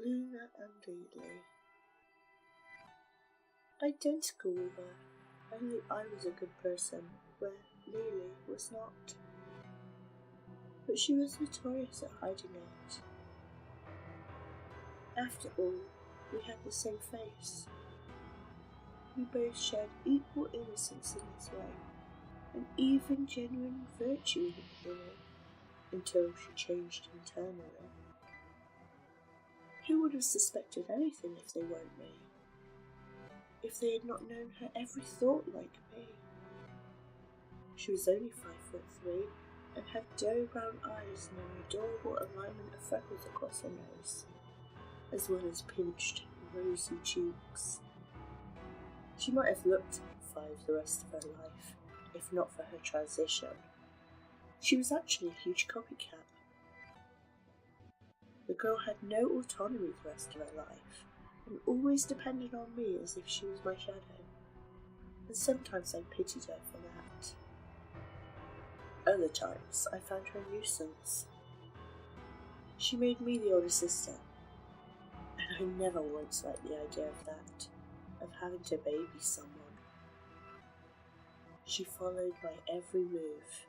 Luna and Lily. Identical we were, only I was a good person, where Lily was not. But she was notorious at hiding it. After all, we had the same face. We both shared equal innocence in this way, and even genuine virtue in it, until she changed internally. Who would have suspected anything if they weren't me? If they had not known her every thought like me? She was only 5'3" and had dough brown eyes and an adorable alignment of freckles across her nose, as well as pinched, rosy cheeks. She might have looked 5 the rest of her life, if not for her transition. She was actually a huge copycat. The girl had no autonomy the rest of her life, and always depended on me as if she was my shadow, and sometimes I pitied her for that. Other times I found her a nuisance. She made me the older sister, and I never once liked the idea of that, of having to baby someone. She followed my every move.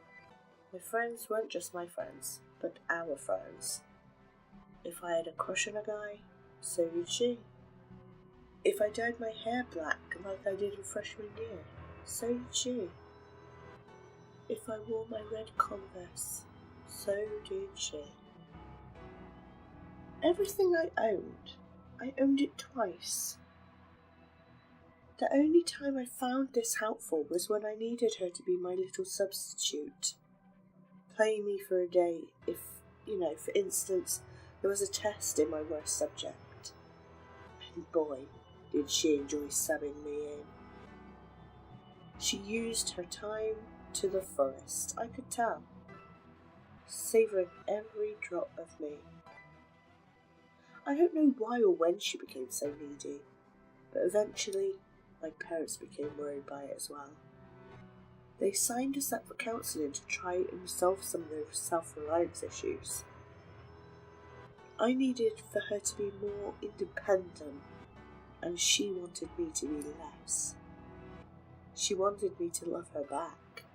My friends weren't just my friends, but our friends. If I had a crush on a guy, so did she. If I dyed my hair black like I did in freshman year, so did she. If I wore my red Converse, so did she. Everything I owned it twice. The only time I found this helpful was when I needed her to be my little substitute, playing me for a day if, for instance, there was a test in my worst subject. And boy, did she enjoy subbing me in. She used her time to the fullest, I could tell, savouring every drop of me. I don't know why or when she became so needy, but eventually my parents became worried by it as well. They signed us up for counselling to try and resolve some of those self-reliance issues. I needed for her to be more independent, and she wanted me to be less. She wanted me to love her back.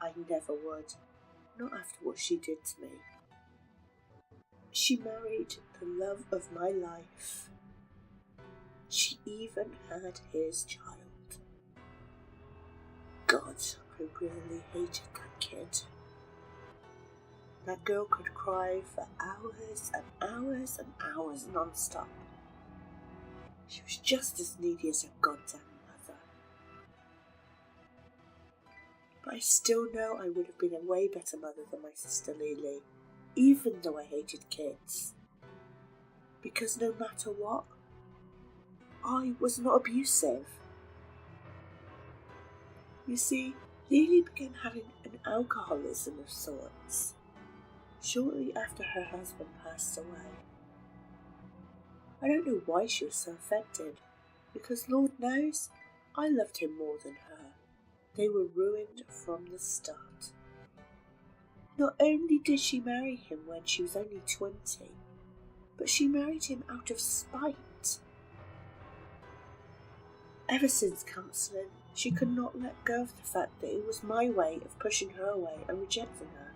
I never would, not after what she did to me. She married the love of my life. She even had his child. God, I really hated that kid. That girl could cry for hours and hours and hours non-stop. She was just as needy as her goddamn mother. But I still know I would have been a way better mother than my sister Lily, even though I hated kids. Because no matter what, I was not abusive. You see, Lily began having an alcoholism of sorts shortly after her husband passed away. I don't know why she was so affected, because Lord knows, I loved him more than her. They were ruined from the start. Not only did she marry him when she was only 20, but she married him out of spite. Ever since counselling, she could not let go of the fact that it was my way of pushing her away and rejecting her.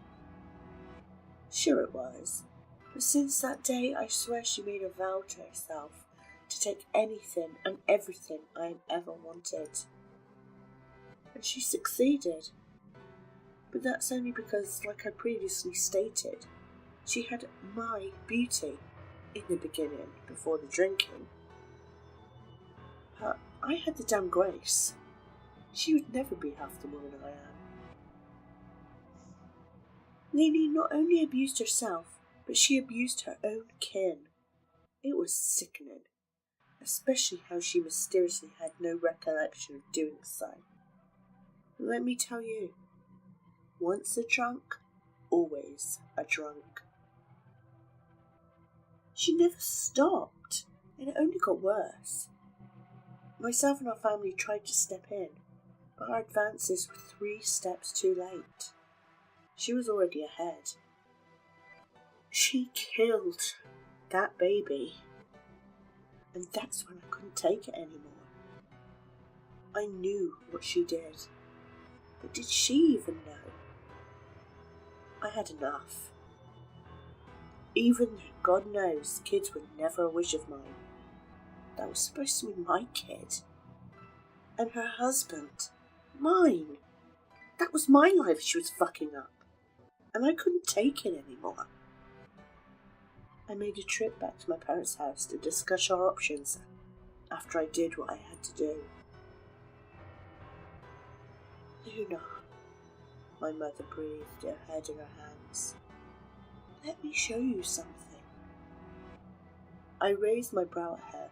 Sure it was, but since that day I swear she made a vow to herself to take anything and everything I ever wanted. And she succeeded. But that's only because, like I previously stated, she had my beauty in the beginning, before the drinking. But I had the damn grace. She would never be half the woman I am. Lily not only abused herself, but she abused her own kin. It was sickening, especially how she mysteriously had no recollection of doing so. But let me tell you, once a drunk, always a drunk. She never stopped, and it only got worse. Myself and our family tried to step in, but our advances were 3 steps too late. She was already ahead. She killed that baby. And that's when I couldn't take it anymore. I knew what she did, but did she even know? I had enough. Even though God knows kids were never a wish of mine, that was supposed to be my kid. And her husband, mine. That was my life she was fucking up. And I couldn't take it anymore. I made a trip back to my parents' house to discuss our options after I did what I had to do. Luna, my mother breathed, her head in her hands. Let me show you something. I raised my brow at her.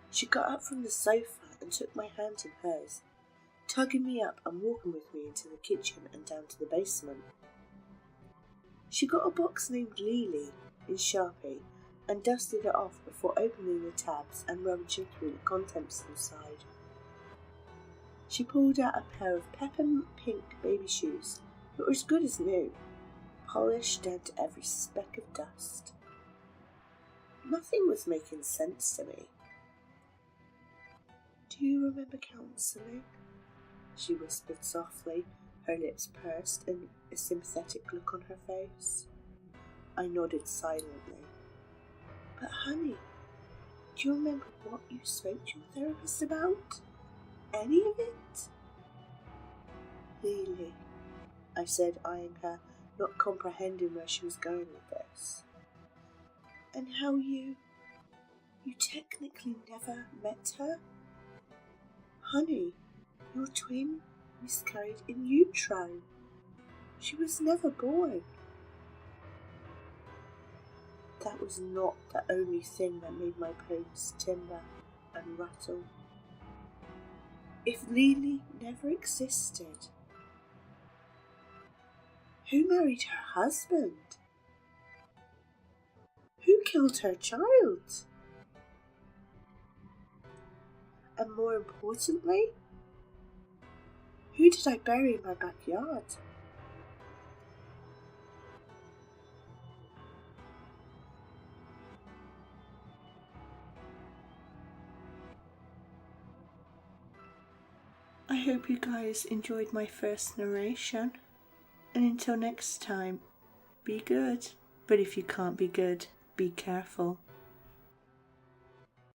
She got up from the sofa and took my hand in hers, tugging me up and walking with me into the kitchen and down to the basement. She got a box named Lily in Sharpie and dusted it off before opening the tabs and rummaging through the contents inside. She pulled out a pair of peppermint pink baby shoes that were as good as new, polished down to every speck of dust. Nothing was making sense to me. Do you remember counselling? She whispered softly, her lips pursed and a sympathetic look on her face. I nodded silently. But honey, do you remember what you spoke to your therapist about? Any of it? Lily, I said, eyeing her, not comprehending where she was going with this. And how you technically never met her? Honey, your twin miscarried in utero. She was never born. That was not the only thing that made my bones timber and rattle. If Lily never existed, who married her husband? Who killed her child? And more importantly, who did I bury in my backyard? I hope you guys enjoyed my first narration. And until next time, be good. But if you can't be good, be careful.